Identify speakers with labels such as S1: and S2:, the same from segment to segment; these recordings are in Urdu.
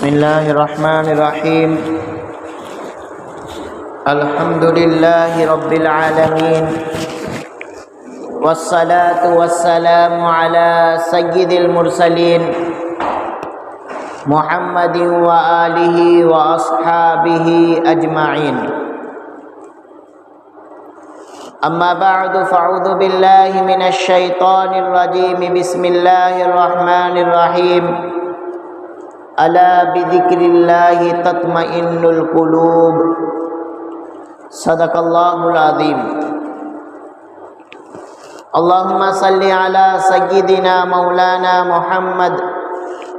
S1: بسم الله الرحمن الرحيم. الحمد لله رب العالمين، والصلاة والسلام على سيد المرسلين محمد وآله وأصحابه أجمعين. أما بعد فأعوذ بالله من الشيطان الرجيم. بسم الله الرحمن الرحيم. ألا بذكر الله تطمئن القلوب. صدق الله العظيم. اللهم صل على سيدنا مولانا محمد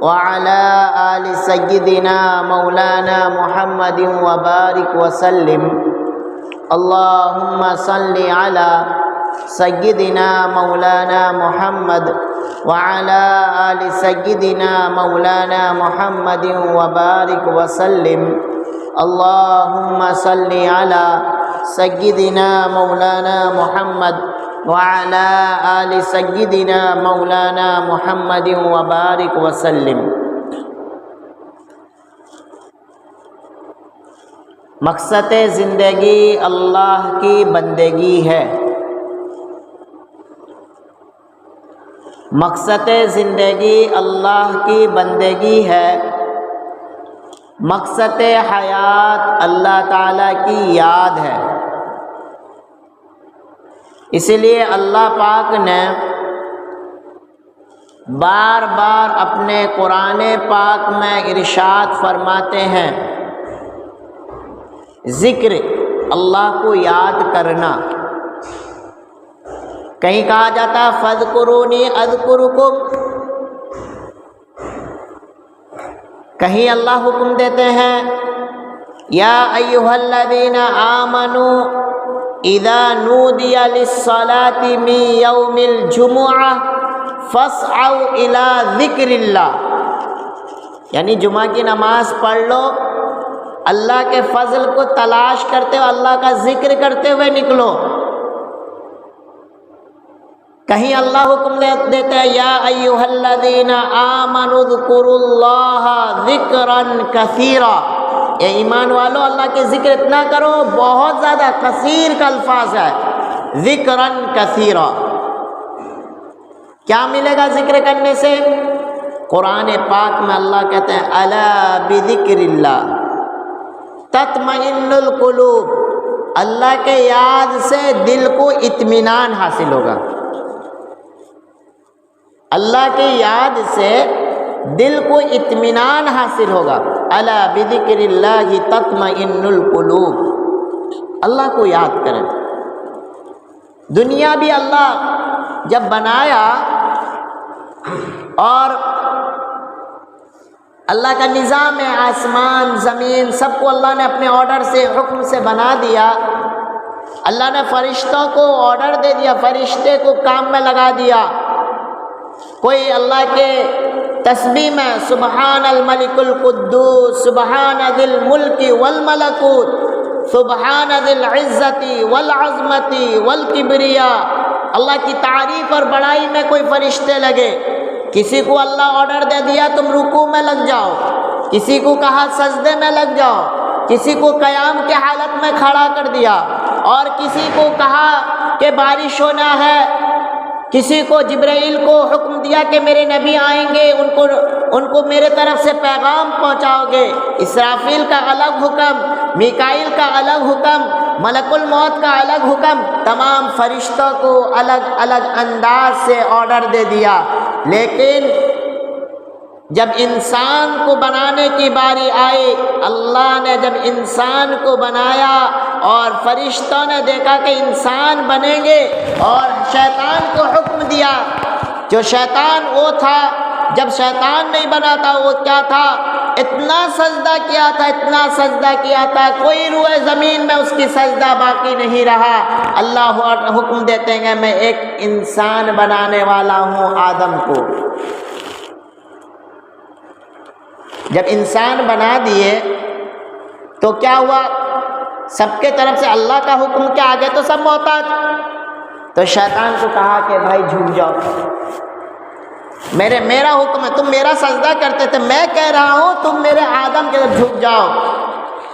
S1: وعلى آل سيدنا مولانا محمد وبارك وسلم. اللهم صل على سيدنا مولانا محمد وعلى آل سيدنا مولانا محمد وبارك وسلم. اللهم صل على سيدنا مولانا محمد وعلى آل سيدنا مولانا محمد وبارك وسلم. مقصد زندگی اللہ کی بندگی ہے. مقصد زندگی اللہ کی بندگی ہے. مقصد حیات اللہ تعالیٰ کی یاد ہے. اسی لیے اللہ پاک نے بار بار اپنے قرآن پاک میں ارشاد فرماتے ہیں، ذکر اللہ کو یاد کرنا. کہیں کہا جاتا ہے فاذکرونی اذکرکم، کہیں اللہ حکم دیتے ہیں یا ایھا الذین آمنوا اذا نودی للصلاۃ من یوم الجمعہ فاسعوا الی ذکر اللہ، یعنی جمعہ کی نماز پڑھ لو، اللہ کے فضل کو تلاش کرتے ہوئے، اللہ کا ذکر کرتے ہوئے نکلو. کہیں اللہ حکم دیتا ہے یا ایھا الذین آمنوا اذکروا اللہ ذکرا کثیرا، اے ایمان والو اللہ کے ذکر اتنا کرو، بہت زیادہ، کثیر کا الفاظ ہے، ذکرا کثیرا. کیا ملے گا ذکر کرنے سے؟ قرآن پاک میں اللہ کہتے ہیں الا بذکر اللہ تطمئن القلوب، اللہ کے یاد سے دل کو اطمینان حاصل ہوگا. اللہ کی یاد سے دل کو اطمینان حاصل ہوگا. الا بذکر اللہ تطمئن القلوب، اللہ کو یاد کریں. دنیا بھی اللہ جب بنایا اور اللہ کا نظام ہے، آسمان زمین سب کو اللہ نے اپنے آرڈر سے، حکم سے بنا دیا. اللہ نے فرشتوں کو آرڈر دے دیا، فرشتے کو کام میں لگا دیا. کوئی اللہ کے تسبیح میں سبحان الملک القدوس، سبحان ذی الملک والملکوت، سبحان ذی العزت والعظمت والکبریاء، اللہ کی تعریف اور بڑائی میں کوئی فرشتے لگے. کسی کو اللہ آرڈر دے دیا تم رکوع میں لگ جاؤ، کسی کو کہا سجدے میں لگ جاؤ، کسی کو قیام کے حالت میں کھڑا کر دیا، اور کسی کو کہا کہ بارش ہونا ہے، کسی کو جبرائیل کو حکم دیا کہ میرے نبی آئیں گے، ان کو میرے طرف سے پیغام پہنچاؤ گے. اسرافیل کا الگ حکم، میکائیل کا الگ حکم، ملک الموت کا الگ حکم، تمام فرشتوں کو الگ الگ انداز سے آرڈر دے دیا. لیکن جب انسان کو بنانے کی باری آئی، اللہ نے جب انسان کو بنایا اور فرشتوں نے دیکھا کہ انسان بنیں گے، اور شیطان کو حکم دیا، جو شیطان وہ تھا، جب شیطان نہیں بنا تھا وہ کیا تھا، اتنا سجدہ کیا تھا، اتنا سجدہ کیا تھا، کوئی روئے زمین میں اس کی سجدہ باقی نہیں رہا. اللہ حکم دیتے ہیں میں ایک انسان بنانے والا ہوں، آدم کو. جب انسان بنا دیے تو کیا ہوا، سب کے طرف سے اللہ کا حکم کے آگے تو سب محتاج. تو شیطان کو کہا کہ بھائی جھک جاؤ، میرا حکم ہے، تم میرا سجدہ کرتے تھے، میں کہہ رہا ہوں تم میرے آدم کے طرف جھک جاؤ۔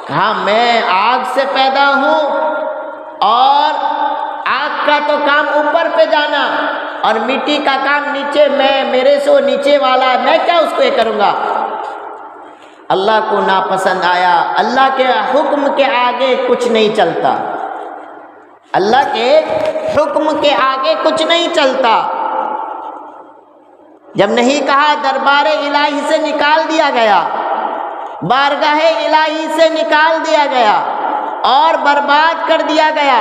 S1: کہا میں آگ سے پیدا ہوں اور آگ کا تو کام اوپر پہ جانا اور مٹی کا کام نیچے، میرے سے وہ نیچے والا ہے، میں کیا اس کو یہ کروں گا؟ اللہ کو ناپسند آیا۔ اللہ کے حکم کے آگے کچھ نہیں چلتا، اللہ کے حکم کے آگے کچھ نہیں چلتا۔ جب نہیں کہا دربار الہی سے نکال دیا گیا، بارگاہ الہی سے نکال دیا گیا اور برباد کر دیا گیا۔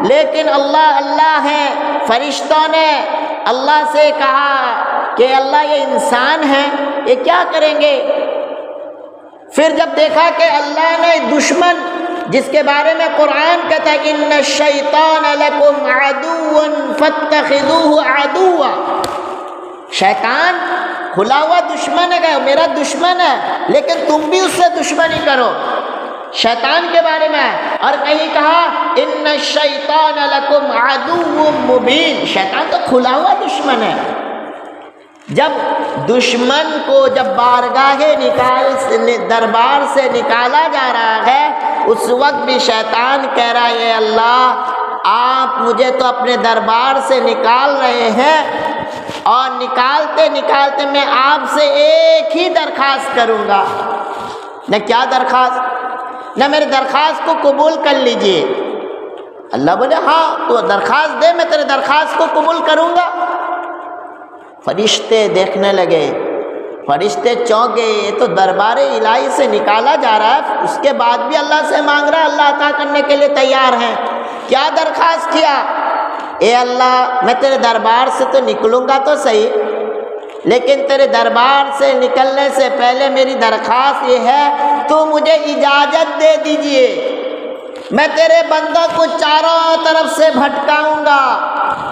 S1: لیکن اللہ ہے، فرشتوں نے اللہ سے کہا کہ اللہ یہ انسان ہے، یہ کیا کریں گے؟ پھر جب دیکھا کہ اللہ نے دشمن جس کے بارے میں قرآن کہتا ہے ان الشیطان لکم عدو فاتخذوہ عدوا، شیطان کھلا ہوا دشمن ہے، میرا دشمن ہے، لیکن تم بھی اس سے دشمنی کرو، شیطان کے بارے میں۔ اور کہیں کہا ان الشیطان لکم عدو مبین، شیطان تو کھلا ہوا دشمن ہے۔ جب دشمن کو جب دربار سے نکالا جا رہا ہے، اس وقت بھی شیطان کہہ رہا ہے اللہ آپ مجھے تو اپنے دربار سے نکال رہے ہیں، اور نکالتے نکالتے میں آپ سے ایک ہی درخواست کروں گا۔ نہ کیا درخواست؟ نہ میرے درخواست کو قبول کر لیجئے۔ اللہ بولے ہاں تو درخواست دے، میں تیرے درخواست کو قبول کروں گا۔ فرشتے دیکھنے لگے، فرشتے چونک گئے، یہ تو دربار الہی سے نکالا جا رہا ہے، اس کے بعد بھی اللہ سے مانگ رہا ہے، اللہ عطا کرنے کے لیے تیار ہیں۔ کیا درخواست کیا؟ اے اللہ میں تیرے دربار سے تو نکلوں گا تو صحیح، لیکن تیرے دربار سے نکلنے سے پہلے میری درخواست یہ ہے تو مجھے اجازت دے دیجئے، میں تیرے بندوں کو چاروں طرف سے بھٹکاؤں گا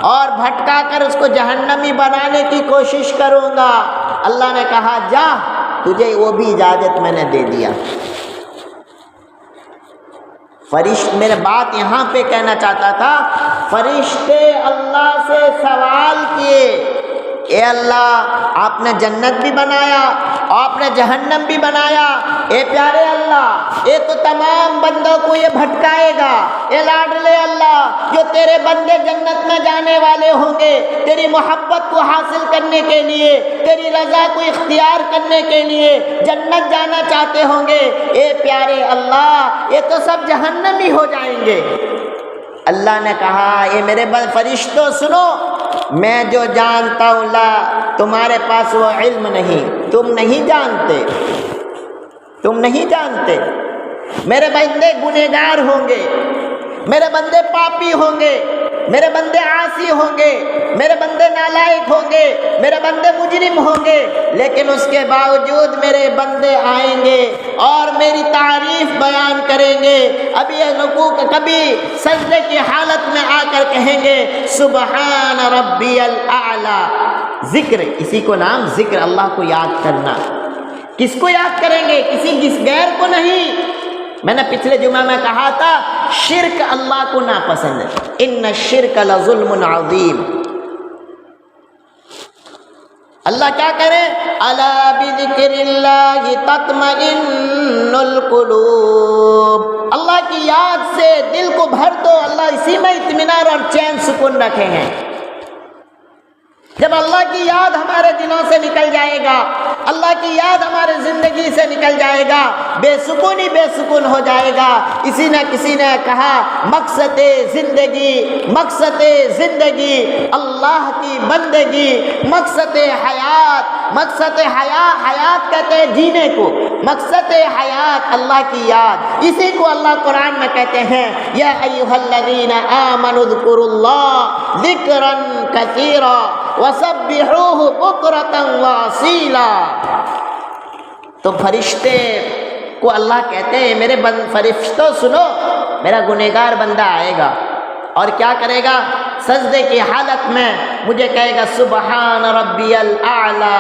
S1: اور بھٹکا کر اس کو جہنمی بنانے کی کوشش کروں گا۔ اللہ نے کہا جا، تجھے وہ بھی اجازت میں نے دے دیا۔ میرے بات یہاں پہ کہنا چاہتا تھا، فرشتے اللہ سے سوال کیے، اے اللہ آپ نے جنت بھی بنایا آپ نے جہنم بھی بنایا، اے پیارے اللہ یہ تو تمام بندوں کو یہ بھٹکائے گا، اے لاڈلے اللہ جو تیرے بندے جنت میں جانے والے ہوں گے، تیری محبت کو حاصل کرنے کے لیے، تیری رضا کو اختیار کرنے کے لیے جنت جانا چاہتے ہوں گے، اے پیارے اللہ یہ تو سب جہنمی ہو جائیں گے۔ اللہ نے کہا اے میرے فرشتوں سنو، میں جو جانتا ہوں لا تمہارے پاس وہ علم نہیں، تم نہیں جانتے، تم نہیں جانتے۔ میرے بندے گنہگار ہوں گے، میرے بندے پاپی ہوں گے، میرے بندے عاصی ہوں گے، میرے بندے نالائق ہوں گے، میرے بندے مجرم ہوں گے، لیکن اس کے باوجود میرے بندے آئیں گے اور میری تعریف بیان کریں گے، ابھی کبھی سجدے کی حالت میں آ کر کہیں گے سبحان ربی الاعلی۔ ذکر، اسی کو نام ذکر، اللہ کو یاد کرنا۔ کس کو یاد کریں گے؟ کسی غیر کو نہیں۔ میں نے پچھلے جمعہ میں کہا تھا شرک اللہ کو ناپسند ہے، ان الشرک لظلم عظیم۔ اللہ کیا کرے؟ الا بذکر اللہ تطمئن القلوب، اللہ کی یاد سے دل کو بھر دو، اللہ اسی میں اطمینان اور چین سکون رکھے ہیں۔ جب اللہ کی یاد ہمارے دلوں سے نکل جائے گا، اللہ کی یاد ہمارے زندگی سے نکل جائے گا، بے سکونی بے سکون ہو جائے گا۔ کسی نے کہا مقصد زندگی اللہ کی بندگی، مقصد حیات کہتے ہیں جینے کو، مقصد حیات اللہ کی یاد، اسی کو اللہ قرآن میں کہتے ہیں یا ایھا الذین آمنوا اذکروا اللہ ذکرا کثیرا وسبحوہ بکرۃ واصیلا۔ تو فرشتے کو اللہ کہتے ہیں میرے فرشتوں سنو، میرا گنہگار بندہ آئے گا اور کیا کرے گا؟ سجدے کی حالت میں مجھے کہے گا سبحان ربی الاعلی،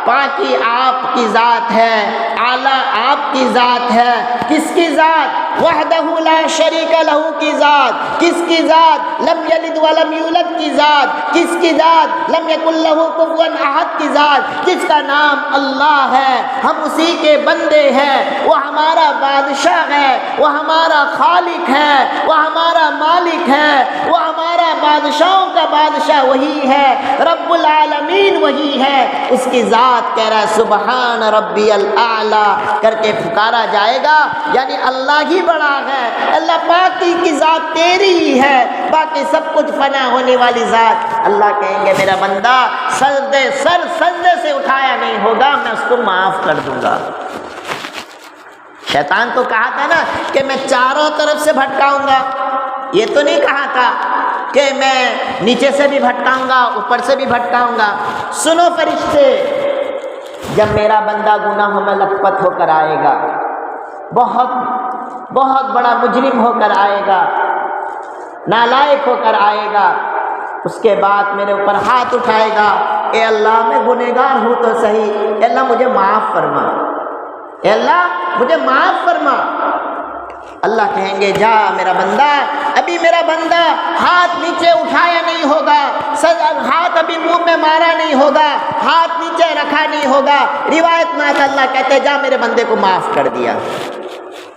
S1: پاکی آپ کی ذات ہے، اعلیٰ آپ کی ذات ہے۔ کس کی ذات؟ وحدہ لا شریک لہ کی ذات۔ کس کی ذات؟ لم یلد ولم یولد کی ذات۔ کس کی ذات؟ لم یکن لہ کفوا احد کی ذات، جس کا نام اللہ ہے۔ ہم اسی کے بندے ہیں، وہ ہمارا بادشاہ ہے، وہ ہمارا خالق ہے، وہ ہمارا مالک ہے، وہ ہمارا بادشاہوں کا بادشاہ وہی ہے، رب العالمین وہی ہے۔ اس کی ذات کہہ رہا ہے سبحان ربی الاعلی کر کے پکارا جائے گا، یعنی اللہ ہی بڑا ہے۔ اللہ باقی کی ذات تیری ہی ہے، باقی سب کچھ فنا ہونے والی ذات۔ اللہ کہیں گے میرا بندہ سجدے سے اٹھایا نہیں ہوگا، میں اس کو معاف کر دوں گا۔ شیطان تو کہا تھا نا کہ میں چاروں طرف سے بھٹکاؤں گا، یہ تو نہیں کہا تھا کہ میں نیچے سے بھی بھٹکاؤں گا اوپر سے بھی بھٹکاؤں گا۔ سنو فرشتے، جب میرا بندہ گناہوں میں لت پت ہو کر آئے گا، بہت بڑا مجرم ہو کر آئے گا، نالائق ہو کر آئے گا، اس کے بعد میرے اوپر ہاتھ اٹھائے گا، اے اللہ میں گنہگار ہوں تو صحیح، اے اللہ مجھے معاف فرما، اے اللہ مجھے معاف فرما۔ اللہ کہیں گے جا میرا بندہ، ابھی میرا بندہ ہاتھ نیچے اٹھایا نہیں ہوگا، ہاتھ ابھی منہ میں مارا نہیں ہوگا، ہاتھ نیچے رکھا نہیں ہوگا، روایت میں اللہ کہتے جا میرے بندے کو معاف کر دیا۔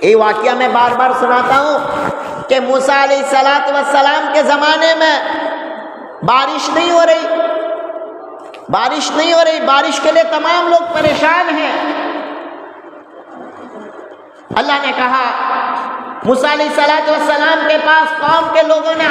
S1: یہ واقعہ میں بار بار سناتا ہوں کہ موسیٰ علیہ السلام کے زمانے میں بارش نہیں ہو رہی، بارش کے لیے تمام لوگ پریشان ہیں۔ اللہ نے کہا موسیٰ علیہ السلام کے پاس قوم کے لوگوں نے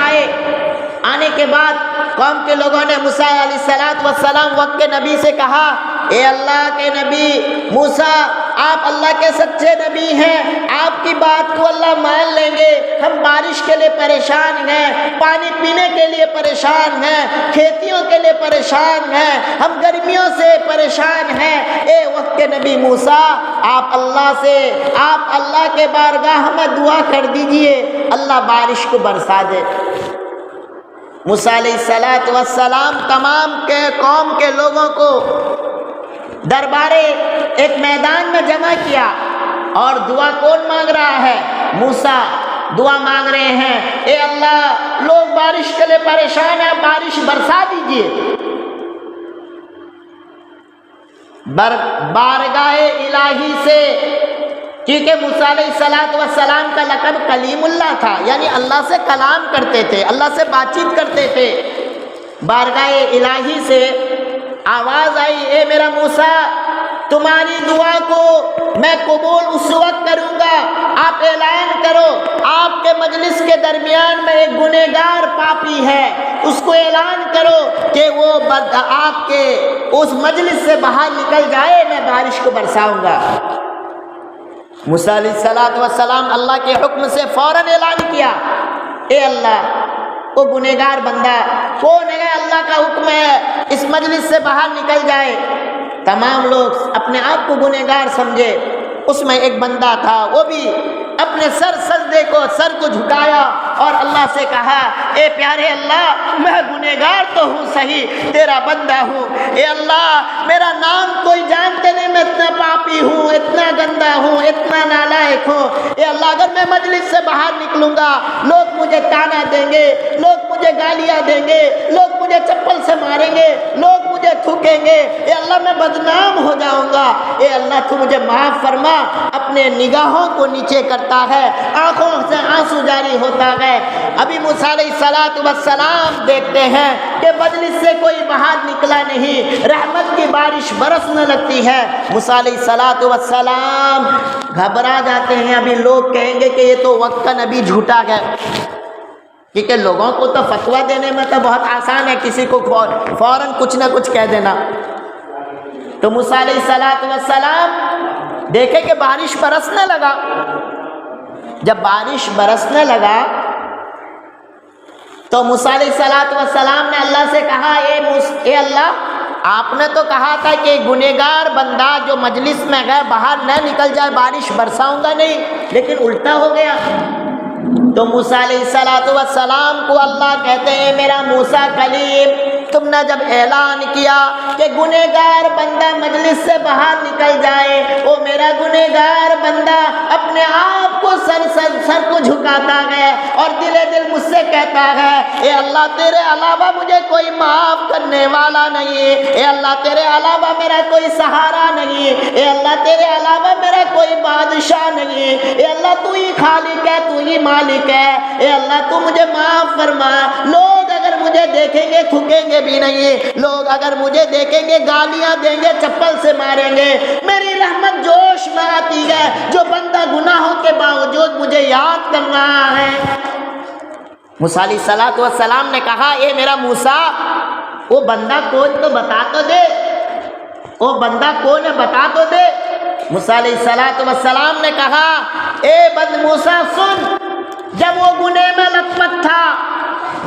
S1: آنے کے بعد قوم کے لوگوں نے موسیٰ علیہ السلام وقت کے نبی سے کہا، اے اللہ کے نبی موسیٰ، آپ اللہ کے سچے نبی ہیں، آپ کی بات کو اللہ مان لیں گے، ہم بارش کے لیے پریشان ہیں، پانی پینے کے لیے پریشان ہیں، کھیتیوں کے لیے پریشان ہیں، ہم گرمیوں سے پریشان ہیں۔ اے وقت کے نبی موسیٰ، آپ اللہ کے بارگاہ میں دعا کر دیجئے، اللہ بارش کو برسا دے۔ موسیٰ علیہ السلام تمام کے قوم کے لوگوں کو دربارے ایک میدان میں جمع کیا، اور دعا کون مانگ رہا ہے؟ موسیٰ دعا مانگ رہے ہیں، اے اللہ لوگ بارش کے لیے پریشان ہیں، بارش برسا دیجئے۔ بارگاہ الہی سے، کیونکہ موسیٰ علیہ السلام کا لقب کلیم اللہ تھا، یعنی اللہ سے کلام کرتے تھے، اللہ سے بات چیت کرتے تھے۔ بارگاہ الہی سے آواز آئی، اے میرا موسیٰ، تمہاری دعا کو میں قبول اس وقت کروں گا، آپ اعلان کرو، آپ کے مجلس کے درمیان میں ایک گنہگار پاپی ہے، اس کو اعلان کرو کہ وہ آپ کے اس مجلس سے باہر نکل جائے، میں بارش کو برساؤں گا۔ موسیٰ علیہ السلام اللہ کے حکم سے فوراً اعلان کیا، اے اللہ وہ گنہگار بندہ کون ہے؟ اللہ کا حکم ہے اس مجلس سے باہر نکل جائے۔ تمام لوگ اپنے آپ کو گنہگار سمجھے، اس میں ایک بندہ تھا، وہ بھی اپنے سر کو جھکایا اور اللہ سے کہا، اے پیارے اللہ، میں گنہگار تو ہوں صحیح، تیرا بندہ ہوں، اے اللہ میرا نام کوئی جانتے نہیں، میں اتنا پاپی ہوں، اتنا گندا ہوں، اتنا نالائق ہوں، اے اللہ اگر میں مجلس سے باہر نکلوں گا لوگ مجھے تانا دیں گے، لوگ مجھے گالیاں دیں گے، لوگ مجھے چپل سے ماریں گے، لوگ مجھے تھوکیں گے، اے اللہ میں بدنام ہو جاؤں گا، اے اللہ تو مجھے معاف فرما۔ اپنے نگاہوں کو نیچے کرتا ہے، آنکھوں سے آنسو جاری ہوتا ہے۔ ابھی موسیٰ علیہ السلام دیکھتے ہیں کہ مجلس سے کوئی باہر نکلا نہیں، رحمت کی بارش برسنے لگتی ہے۔ موسیٰ علیہ السلام گھبرا جاتے ہیں، ابھی لوگ کہیں گے کہ یہ تو وقت کا نبی جھوٹا ہے، کیونکہ لوگوں کو تو فتویٰ دینے میں تو بہت آسان ہے، کسی کو فوراً کچھ نہ کچھ کہہ دینا۔ تو موسیٰ علیہ السلام دیکھے کہ بارش برسنے لگا۔ جب بارش برسنے لگا تو موسیٰ علیہ السلام نے اللہ سے کہا، اے اللہ آپ نے تو کہا تھا کہ گنہگار بندہ جو مجلس میں گئے باہر نہ نکل جائے، بارش برساؤں گا نہیں، لیکن الٹا ہو گیا۔ تو موسیٰ علیہ السلام کو اللہ کہتے ہیں میرا موسیٰ کلیم، تم نے جب اعلان کیا کہ گنہگار بندہ مجلس سے باہر نکل جائے، وہ میرا گنہگار بندہ اپنے آپ کو سر کو جھکاتا ہے اور دل مجھ سے کہتا ہے اے اللہ تیرے علاوہ مجھے کوئی معاف کرنے والا نہیں، اے اللہ تیرے علاوہ میرا کوئی سہارا نہیں، اے اللہ تیرے علاوہ میرا کوئی بادشاہ نہیں، اے اللہ تو ہی خالق ہے، تو ہی مالک ہے، اے اللہ تو مجھے معاف فرما۔ لوگ اگر مجھے دیکھیں گے تھکیں گے بھی نہیں، لوگ اگر مجھے دیکھیں گے گالیاں دیں گے، چپل سے ماریں گے، میری رحمت جوش میں آتی ہے جو بندہ گناہوں کے باوجود مجھے یاد کر رہا ہے۔ موسیٰ علیہ السلام نے کہا اے میرا موسیٰ، وہ بندہ کون تو بتا تو دے، وہ بندہ کون ہے بتا تو دے۔ موسیٰ علیہ السلام نے کہا اے بند موسیٰ سن، جب وہ گناہ میں لت پت تھا،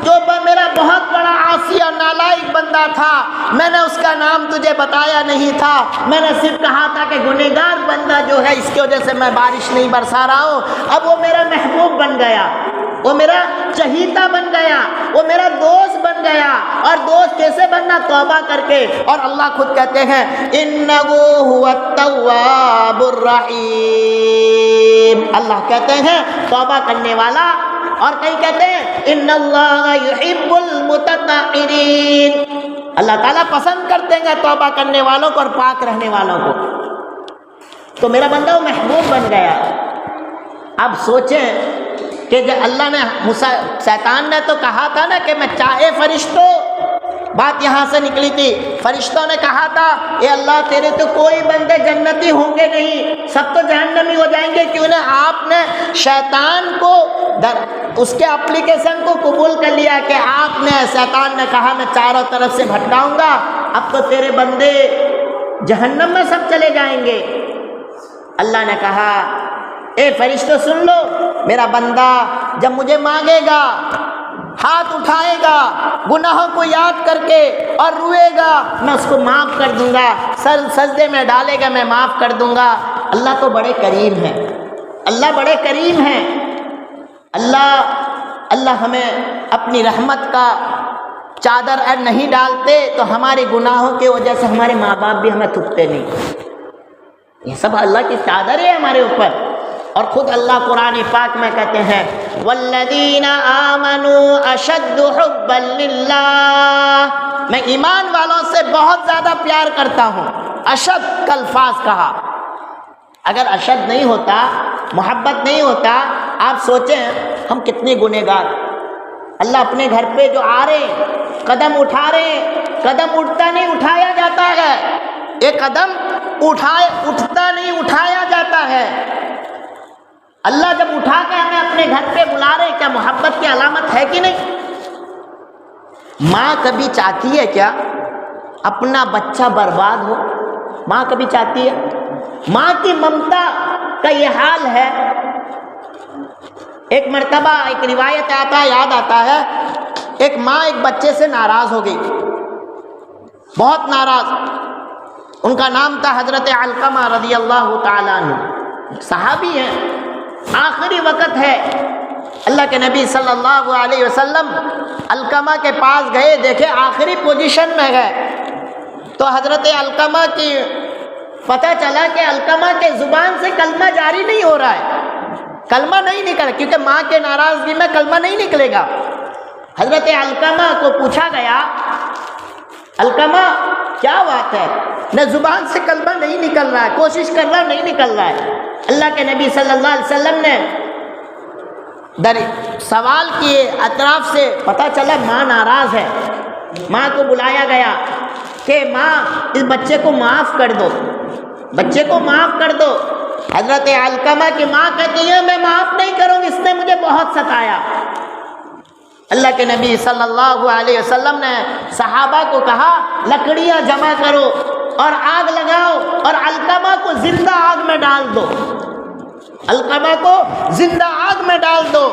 S1: جو میرا بہت بڑا عاصی اور نالائق بندہ تھا، میں نے اس کا نام تجھے بتایا نہیں تھا، میں نے صرف کہا تھا کہ گنہگار بندہ جو ہے اس کی وجہ سے میں بارش نہیں برسا رہا ہوں۔ اب وہ میرا محبوب بن گیا، وہ میرا چہیتا بن گیا، وہ میرا دوست بن گیا۔ اور دوست کیسے بننا؟ توبہ کر کے۔ اور اللہ خود کہتے ہیں اِنَّهُ هُوَ التَّوَّابُ الرَّحِيمُ، اللہ کہتے ہیں توبہ کرنے والا، اور کہیں کہتے ہیں ان اللہ یحب المتطہرین، اللہ تعالیٰ پسند کرتے ہیں توبہ کرنے والوں کو اور پاک رہنے والوں کو۔ تو میرا بندہ وہ محبوب بن گیا۔ اب سوچیں کہ جب اللہ نے شیطان نے تو کہا تھا نا کہ میں چاہے فرشتوں، بات یہاں سے نکلی تھی، فرشتوں نے کہا تھا اے اللہ تیرے تو کوئی بندے جنتی ہوں گے نہیں، سب تو جہنمی ہو جائیں گے، کیوں نہ آپ نے شیطان کو اس کے اپلیکیشن کو قبول کر لیا کہ آپ نے، شیطان نے کہا میں چاروں طرف سے بھٹکاؤں گا، اب تو تیرے بندے جہنم میں سب چلے جائیں گے۔ اللہ نے کہا اے فرشتوں سن لو، میرا بندہ جب مجھے مانگے گا، ہاتھ اٹھائے گا، گناہوں کو یاد کر کے اور روئے گا، میں اس کو معاف کر دوں گا، سر سجدے میں ڈالے گا میں معاف کر دوں گا۔ اللہ تو بڑے کریم ہیں، اللہ بڑے کریم ہیں۔ اللہ ہمیں اپنی رحمت کا چادر نہیں ڈالتے تو ہمارے گناہوں کی وجہ سے ہمارے ماں باپ بھی ہمیں تھکتے نہیں، یہ سب اللہ کی چادر ہے ہمارے اوپر۔ اور خود اللہ قرآن پاک میں کہتے ہیں والذین آمنوا اشد حبا للہ، میں ایمان والوں سے بہت زیادہ پیار کرتا ہوں۔ اشد کا الفاظ کہا، اگر اشد نہیں ہوتا، محبت نہیں ہوتا، آپ سوچیں ہم کتنے گنہگار۔ اللہ اپنے گھر پہ جو آ رہے ہیں، قدم اٹھا رہے ہیں، قدم اٹھتا نہیں اٹھایا جاتا ہے، ایک قدم اٹھتا نہیں اٹھایا جاتا ہے۔ اللہ جب اٹھا کے ہمیں اپنے گھر پہ بلا رہے، کیا محبت کی علامت ہے کہ نہیں؟ ماں کبھی چاہتی ہے کیا اپنا بچہ برباد ہو؟ ماں کبھی چاہتی ہے؟ ماں کی ممتا کا یہ حال ہے۔ ایک مرتبہ ایک روایت یاد آتا ہے، ایک ماں ایک بچے سے ناراض ہو گئی، بہت ناراض۔ ان کا نام تھا حضرت علقمہ رضی اللہ تعالیٰ عنہ، صحابی ہیں، آخری وقت ہے۔ اللہ کے نبی صلی اللہ علیہ وسلم علقمہ کے پاس گئے، دیکھے آخری پوزیشن میں گئے تو حضرت علقمہ کی پتہ چلا کہ علقمہ کے زبان سے کلمہ جاری نہیں ہو رہا ہے، کلمہ نہیں نکلا، کیونکہ ماں کے ناراضگی میں کلمہ نہیں نکلے گا۔ حضرت علقمہ کو پوچھا گیا علقمہ کیا بات ہے؟ نہ زبان سے کلمہ نہیں نکل رہا ہے، کوشش کر رہا نہیں نکل رہا ہے۔ اللہ کے نبی صلی اللہ علیہ وسلم نے سوال کیے اطراف سے، پتہ چلا ماں ناراض ہے۔ ماں کو بلایا گیا کہ ماں اس بچے کو معاف کر دو، بچے کو معاف کر دو۔ حضرت علقمہ کی ماں کہتی ہے میں معاف نہیں کروں گی، اس نے مجھے بہت ستایا۔ اللہ کے نبی صلی اللہ علیہ وسلم نے صحابہ کو کہا لکڑیاں جمع کرو اور آگ لگاؤ اور علقمہ کو زندہ آگ میں ڈال دو، علقمہ کو زندہ آگ میں ڈال دو۔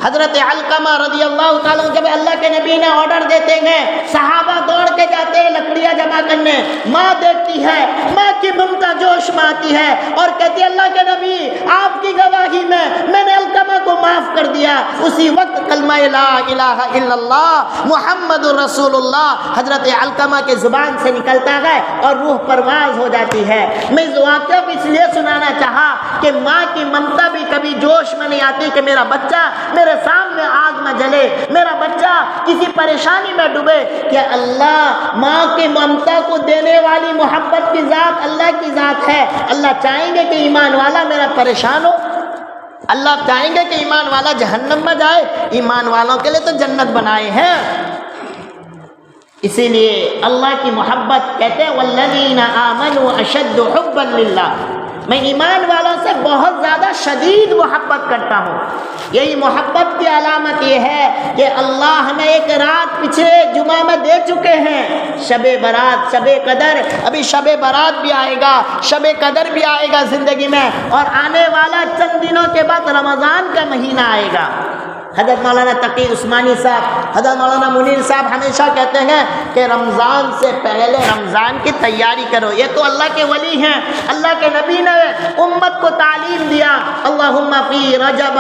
S1: حضرت علقمہ رضی اللہ تعالیٰ جب اللہ کے نبی نے آرڈر دیتے ہیں، صحابہ دوڑ کے جاتے ہیں لکڑیاں جمع کرنے۔ ماں دیکھتی ہے، ماں کی ممتا جوش میں آتی ہے اور کہتی ہے اللہ کے نبی آپ کی گواہی میں نے علقمہ کو معاف کر دیا۔ اسی وقت کلمہ لا الہ الا اللہ محمد الرسول اللہ حضرت علقمہ کے زبان سے نکلتا ہے اور روح پرواز ہو جاتی ہے۔ میں اس واقعہ کو اس لیے سنانا چاہا کہ ماں کی ممتا بھی کبھی جوش میں نہیں آتی کہ میرا بچہ میرے سامنے آگ میں جلے، میرا بچہ کسی پریشانی میں ڈوبے، کہ اللہ ماں کی ممتا کو دینے والی محبت کی ذات اللہ کی ذات ہے۔ اللہ چاہیں گے کہ ایمان والا میرا پریشان ہو؟ اللہ چاہیں گے کہ ایمان والا جہنم میں جائے؟ ایمان والوں کے لیے تو جنت بنائے ہیں۔ اسی لیے اللہ کی محبت کہتے ہیں والذین آمنوا اشد حبا للہ، میں ایمان والوں سے بہت زیادہ شدید محبت کرتا ہوں۔ یہی محبت کی علامت یہ ہے کہ اللہ ہمیں ایک رات پچھلے جمعہ میں دے چکے ہیں، شب برات، شب قدر۔ ابھی شب برات بھی آئے گا، شب قدر بھی آئے گا زندگی میں، اور آنے والا چند دنوں کے بعد رمضان کا مہینہ آئے گا۔ حضرت مولانا تقی عثمانی صاحب، حضرت مولانا منیر صاحب ہمیشہ کہتے ہیں کہ رمضان سے پہلے رمضان کی تیاری کرو۔ یہ تو اللہ کے ولی ہیں، اللہ کے نبی نے امت کو تعلیم دیا، اللہم فی رجب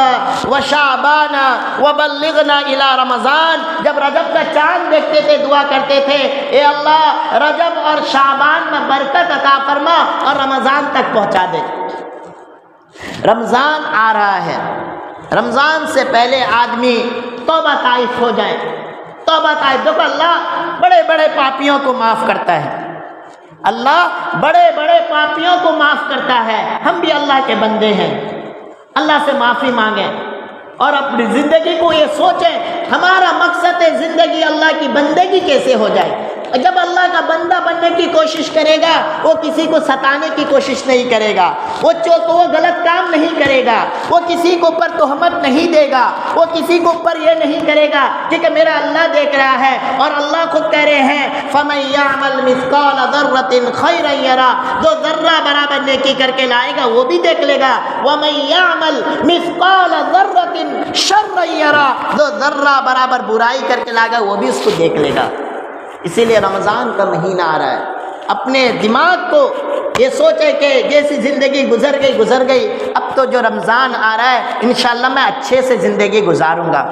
S1: و شعبان وبلغنا الی رمضان۔ جب رجب کا چاند دیکھتے تھے دعا کرتے تھے، اے اللہ رجب اور شعبان میں برکت عطا فرما اور رمضان تک پہنچا دے۔ رمضان آ رہا ہے، رمضان سے پہلے آدمی توبہ طائف ہو جائے، توبہ طائف۔ دیکھو اللہ بڑے بڑے پاپیوں کو معاف کرتا ہے، اللہ بڑے بڑے پاپیوں کو معاف کرتا ہے۔ ہم بھی اللہ کے بندے ہیں، اللہ سے معافی مانگیں اور اپنی زندگی کو یہ سوچیں ہمارا مقصد زندگی اللہ کی بندگی کیسے ہو جائے۔ جب اللہ کا بندہ بننے کی کوشش کرے گا وہ کسی کو ستانے کی کوشش نہیں کرے گا، وہ غلط کام نہیں کرے گا، وہ کسی کے اوپر تہمت نہیں دے گا، وہ کسی کے اوپر یہ نہیں کرے گا کہ میرا اللہ دیکھ رہا ہے۔ اور اللہ خود کہہ رہے ہیں فَمَن يَعْمَلْ مِثْقَالَ ذَرَّةٍ خَيْرًا يَرَهُ، جو ذرہ برابر نیکی کر کے لائے گا وہ بھی دیکھ لے گا، وَمَن يَعْمَلْ مِثْقَالَ ذَرَّةٍ شَرًّا يَرَهُ، جو ذرہ برابر برائی کر کے لائے گا وہ بھی اس کو دیکھ لے گا۔ اسی لیے رمضان کا مہینہ آ رہا ہے، اپنے دماغ کو یہ سوچے کہ جیسی زندگی گزر گئی، اب تو جو رمضان آ رہا ہے انشاءاللہ میں اچھے سے زندگی گزاروں گا،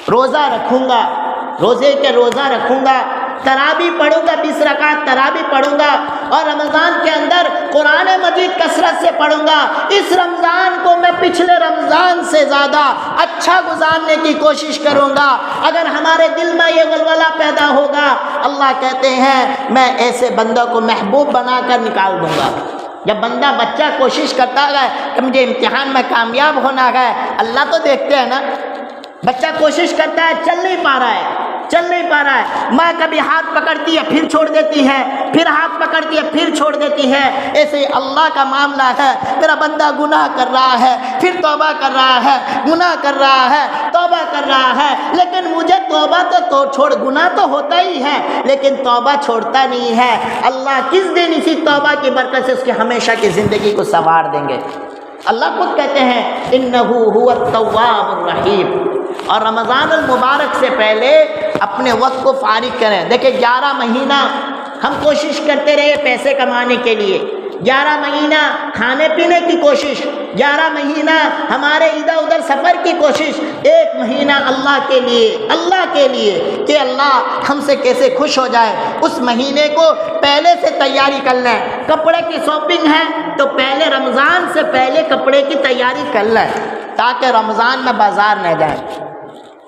S1: روزہ رکھوں گا، روزہ رکھوں گا، تراویح پڑھوں گا، 20 رکعت تراویح پڑھوں گا، اور رمضان کے اندر قرآن مجید کثرت سے پڑھوں گا۔ اس رمضان کو میں پچھلے رمضان سے زیادہ اچھا گزارنے کی کوشش کروں گا۔ اگر ہمارے دل میں یہ ولولہ پیدا ہوگا، اللہ کہتے ہیں میں ایسے بندوں کو محبوب بنا کر نکال دوں گا۔ جب بچہ کوشش کرتا ہے کہ مجھے امتحان میں کامیاب ہونا ہے، اللہ تو دیکھتے ہیں نا، بچہ کوشش کرتا ہے چل نہیں پا رہا ہے، ماں کبھی ہاتھ پکڑتی ہے پھر چھوڑ دیتی ہے، پھر ہاتھ پکڑتی ہے پھر چھوڑ دیتی ہے۔ ایسے اللہ کا معاملہ ہے، میرا بندہ گناہ کر رہا ہے پھر توبہ کر رہا ہے، گناہ کر رہا ہے توبہ کر رہا ہے، لیکن مجھے توبہ تو چھوڑ، گناہ تو ہوتا ہی ہے لیکن توبہ چھوڑتا نہیں ہے۔ اللہ کس دن اسی توبہ کی برکت سے اس کی ہمیشہ کی زندگی کو سنوار دیں گے۔ اللہ خود کہتے ہیں انہو هو التواب الرحیم۔ اور رمضان المبارک سے پہلے اپنے وقت کو فارغ کریں۔ دیکھیں 11 مہینہ ہم کوشش کرتے رہے پیسے کمانے کے لیے، 11 مہینہ کھانے پینے کی کوشش، 11 مہینہ ہمارے ادھر ادھر سفر کی کوشش، 1 مہینہ اللہ کے لیے کہ اللہ ہم سے کیسے خوش ہو جائے۔ اس مہینے کو پہلے سے تیاری کر لیں۔ کپڑے کی شاپنگ ہے تو پہلے رمضان سے پہلے کپڑے کی تیاری کر لیں تاکہ رمضان میں بازار نہ جائیں،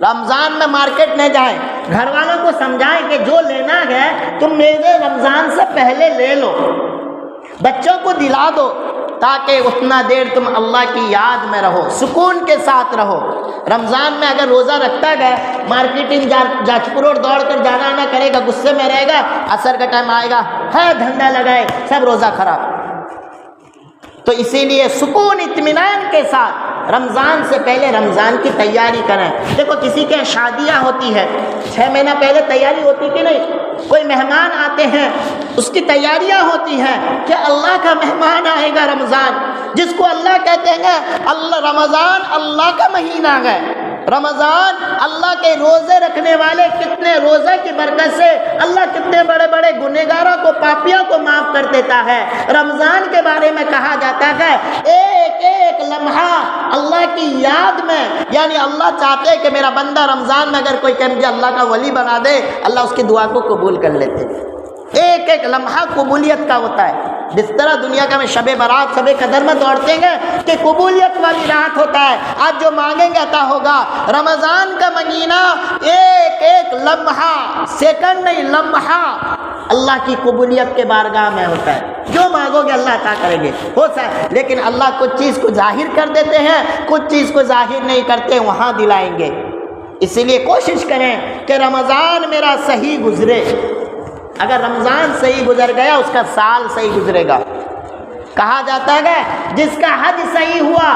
S1: رمضان میں مارکیٹ نہ جائیں۔ گھر والوں کو سمجھائیں کہ جو لینا ہے تم میرے رمضان سے پہلے لے لو، بچوں کو دلا دو تاکہ اتنا دیر تم اللہ کی یاد میں رہو، سکون کے ساتھ رہو۔ رمضان میں اگر روزہ رکھتا گیا، مارکیٹنگ جاچپروڑ دوڑ کر جانا نہ کرے گا، غصے میں رہے گا، عصر کا ٹائم آئے گا ہے دھندا لگائے، سب روزہ خراب۔ تو اسی لیے سکون اطمینان کے ساتھ رمضان سے پہلے رمضان کی تیاری کریں۔ دیکھو کسی کے شادیاں ہوتی ہے، 6 مہینہ پہلے تیاری ہوتی کہ نہیں؟ کوئی مہمان آتے ہیں اس کی تیاریاں ہوتی ہیں کہ اللہ کا مہمان آئے گا رمضان، جس کو اللہ کہتے ہیں اللہ رمضان اللہ کا مہینہ ہے، رمضان اللہ کے روزے رکھنے والے کتنے روزے کی برکت سے اللہ کتنے بڑے بڑے گنہگاروں کو پاپیوں کو معاف کر دیتا ہے۔ رمضان کے بارے میں کہا جاتا ہے ایک ایک لمحہ اللہ کی یاد میں، یعنی اللہ چاہتے کہ میرا بندہ رمضان میں اگر کوئی کہ مجھے اللہ کا ولی بنا دے، اللہ اس کی دعا کو قبول کر لیتے۔ ایک ایک لمحہ قبولیت کا ہوتا ہے۔ جس طرح دنیا کا میں شب برات شب قدر میں دوڑتے ہیں کہ قبولیت والی رات ہوتا ہے، آج جو مانگیں گے عطا ہوگا۔ رمضان کا مہینہ ایک ایک لمحہ، سیکنڈ نہیں لمحہ، اللہ کی قبولیت کے بارگاہ میں ہوتا ہے۔ جو مانگو گے اللہ عطا کریں گے، ہوتا ہے، لیکن اللہ کچھ چیز کو ظاہر کر دیتے ہیں، کچھ چیز کو ظاہر نہیں کرتے، وہاں دلائیں گے۔ اسی لیے کوشش کریں کہ رمضان میرا صحیح گزرے۔ اگر رمضان صحیح گزر گیا اس کا سال صحیح گزرے گا۔ کہا جاتا ہے جس کا حج صحیح ہوا،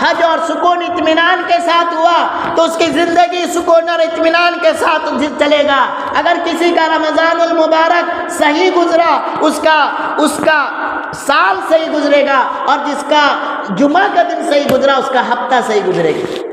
S1: حج اور سکون اطمینان کے ساتھ ہوا، تو اس کی زندگی سکون اور اطمینان کے ساتھ چلے گا۔ اگر کسی کا رمضان المبارک صحیح گزرا، اس کا سال صحیح گزرے گا، اور جس کا جمعہ کا دن صحیح گزرا اس کا ہفتہ صحیح گزرے گا۔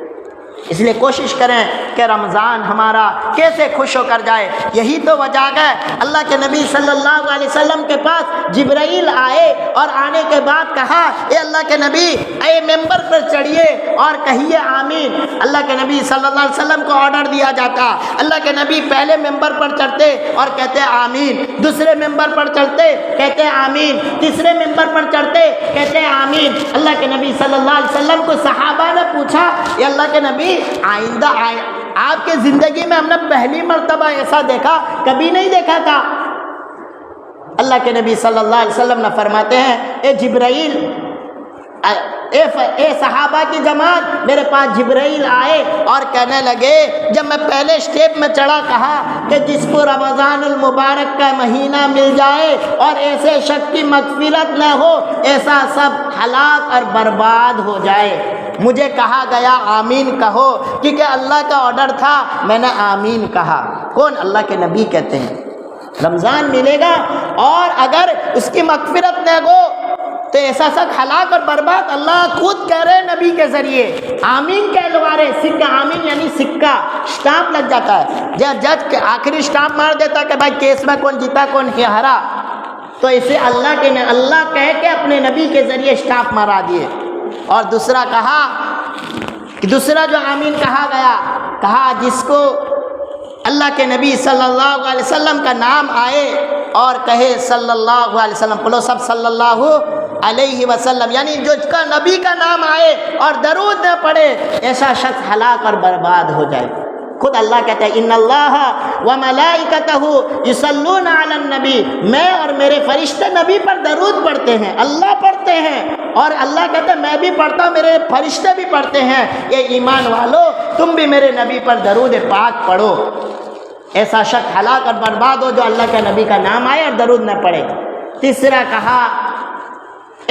S1: اس لیے کوشش کریں کہ رمضان ہمارا کیسے خوش ہو کر جائے۔ یہی تو وجہ ہے اللہ کے نبی صلی اللہ علیہ وسلم کے پاس جبرائیل آئے اور آنے کے بعد کہا اے اللہ کے نبی، اے ممبر پر چڑھیے اور کہیے آمین۔ اللہ کے نبی صلی اللہ علیہ وسلم کو آرڈر دیا جاتا، اللہ کے نبی پہلے ممبر پر چڑھتے اور کہتے آمین، دوسرے ممبر پر چڑھتے کہتے آمین، تیسرے ممبر پر چڑھتے کہتے آمین۔ اللہ کے نبی صلی اللہ علیہ وسلم کو صحابہ نے پوچھا اے اللہ کے نبی، آئندہ آپ کے زندگی میں ہم نے پہلی مرتبہ ایسا دیکھا، کبھی نہیں دیکھا تھا۔ اللہ کے نبی صلی اللہ علیہ وسلم نے فرماتے ہیں اے جبرائیل، اے صحابہ کی جماعت، میرے پاس جبرائیل آئے اور کہنے لگے، جب میں پہلے سٹیپ میں چڑھا کہا کہ جس کو رمضان المبارک کا مہینہ مل جائے اور ایسے شخص کی مغفرت نہ ہو، ایسا سب ہلاک اور برباد ہو جائے۔ مجھے کہا گیا آمین کہو، کیونکہ اللہ کا آرڈر تھا، میں نے آمین کہا۔ کون؟ اللہ کے نبی کہتے ہیں رمضان ملے گا اور اگر اس کی مغفرت نہ ہو تو ایسا سب ہلاک اور برباد، اللہ خود کہہ رہے نبی کے ذریعے آمین کہلوا رہے۔ سکہ آمین یعنی سکہ، سٹامپ لگ جاتا ہے، جج کے آخری سٹامپ مار دیتا کہ بھائی کیس میں کون جیتا کون ہرا، تو اسے اللہ کہہ کے اپنے نبی کے ذریعے سٹامپ مارا دیے۔ اور دوسرا کہا کہ دوسرا جو آمین کہا گیا، کہا جس کو اللہ کے نبی صلی اللہ علیہ وسلم کا نام آئے اور کہے صلی اللہ علیہ وسلم، بولو سب صلی اللہ علیہ وسلم، یعنی جو اس کا نبی کا نام آئے اور درود نہ پڑھے، ایسا شخص ہلاک اور برباد ہو جائے۔ خود اللہ کہتا ہے ان اللہ وملائکتہ یصلون علی النبی، میں اور میرے فرشتے نبی پر درود پڑھتے ہیں، اللہ پڑھتے ہیں، اور اللہ کہتا ہے میں بھی پڑھتا ہوں، میرے فرشتے بھی پڑھتے ہیں، یہ ایمان والو تم بھی میرے نبی پر درود پاک پڑھو۔ ایسا شخص ہلاک اور برباد ہو جو اللہ کے نبی کا نام آئے اور درود نہ پڑھے۔ تیسرا کہا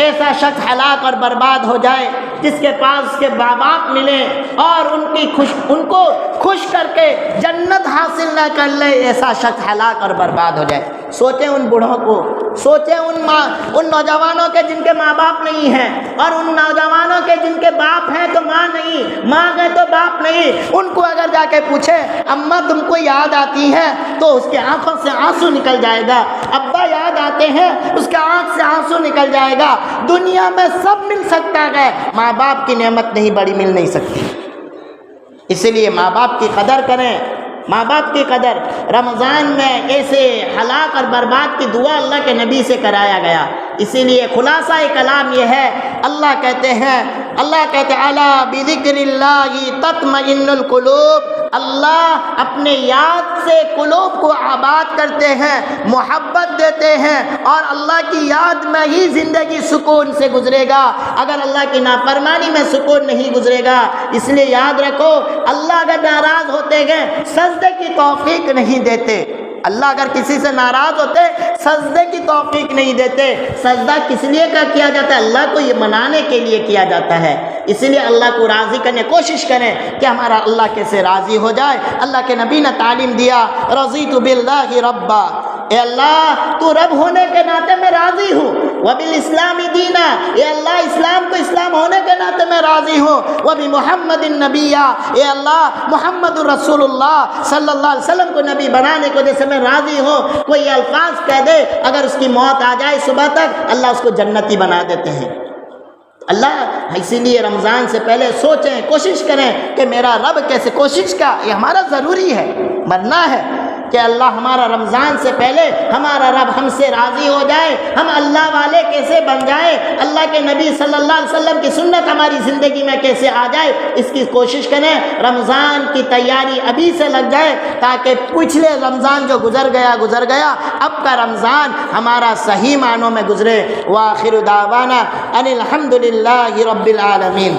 S1: ایسا شخص ہلاک اور برباد ہو جائے جس کے پاس اس کے ماں باپ ملے اور ان کو خوش کر کے جنت حاصل نہ کر لے، ایسا شخص ہلاک اور برباد ہو جائے۔ سوچیں ان بوڑھوں کو، سوچیں ان نوجوانوں کے جن کے ماں باپ نہیں ہیں، اور ان نوجوانوں کے جن کے باپ ہیں تو ماں نہیں، ماں ہے تو باپ نہیں۔ ان کو اگر جا کے پوچھے اماں تم کو یاد آتی ہے تو اس کے آنکھوں سے آنسو نکل جائے گا، ابا یاد آتے ہیں اس کے آنکھ سے آنسو نکل جائے گا۔ دنیا میں سب مل سکتا ہے، ماں باپ کی نعمت نہیں بڑی مل نہیں سکتی۔ اسی لیے ماں باپ کی قدر کریں، ماں باپ کی قدر۔ رمضان میں ایسے ہلاک اور برباد کی دعا اللہ کے نبی سے کرایا گیا۔ اسی لیے خلاصہ کلام یہ ہے، اللہ کہتے ہیں الا بذکر اللہ تطمئن القلوب، اللہ اپنے یاد سے قلوب کو آباد کرتے ہیں، محبت دیتے ہیں، اور اللہ کی یاد میں ہی زندگی سکون سے گزرے گا۔ اگر اللہ کی نافرمانی میں سکون نہیں گزرے گا، اس لیے یاد رکھو اللہ اگر ناراض ہوتے ہیں سجدے کی توفیق نہیں دیتے۔ اللہ اگر کسی سے ناراض ہوتے سجدے کی توفیق نہیں دیتے۔ سجدہ کس لیے کیا جاتا ہے؟ اللہ کو یہ منانے کے لیے کیا جاتا ہے۔ اسی لیے اللہ کو راضی کرنے کوشش کریں کہ ہمارا اللہ کیسے راضی ہو جائے۔ اللہ کے نبی نے تعلیم دیا رضیت باللہ ربا، اے اللہ تو رب ہونے کے ناطے میں راضی ہوں، وبالاسلام دینا، اے اللہ اسلام کو اسلام ہونے کے ناطے میں راضی ہوں، وبمحمد النبیہ، اے اللہ محمد رسول اللہ صلی اللہ علیہ وسلم کو نبی بنانے کو جیسے میں راضی ہوں۔ کوئی یہ الفاظ کہہ دے، اگر اس کی موت آ جائے صبح تک، اللہ اس کو جنتی بنا دیتے ہیں۔ اللہ اسی لیے رمضان سے پہلے سوچیں، کوشش کریں کہ میرا رب کیسے، کوشش کا یہ ہمارا ضروری ہے، مرنا ہے کہ اللہ ہمارا رمضان سے پہلے ہمارا رب ہم سے راضی ہو جائے، ہم اللہ والے کیسے بن جائیں، اللہ کے نبی صلی اللہ علیہ وسلم کی سنت ہماری زندگی میں کیسے آ جائے، اس کی کوشش کریں۔ رمضان کی تیاری ابھی سے لگ جائے تاکہ پچھلے رمضان جو گزر گیا، اب کا رمضان ہمارا صحیح معنوں میں گزرے۔ وآخر دعوانا ان الحمد للہ رب العالمین۔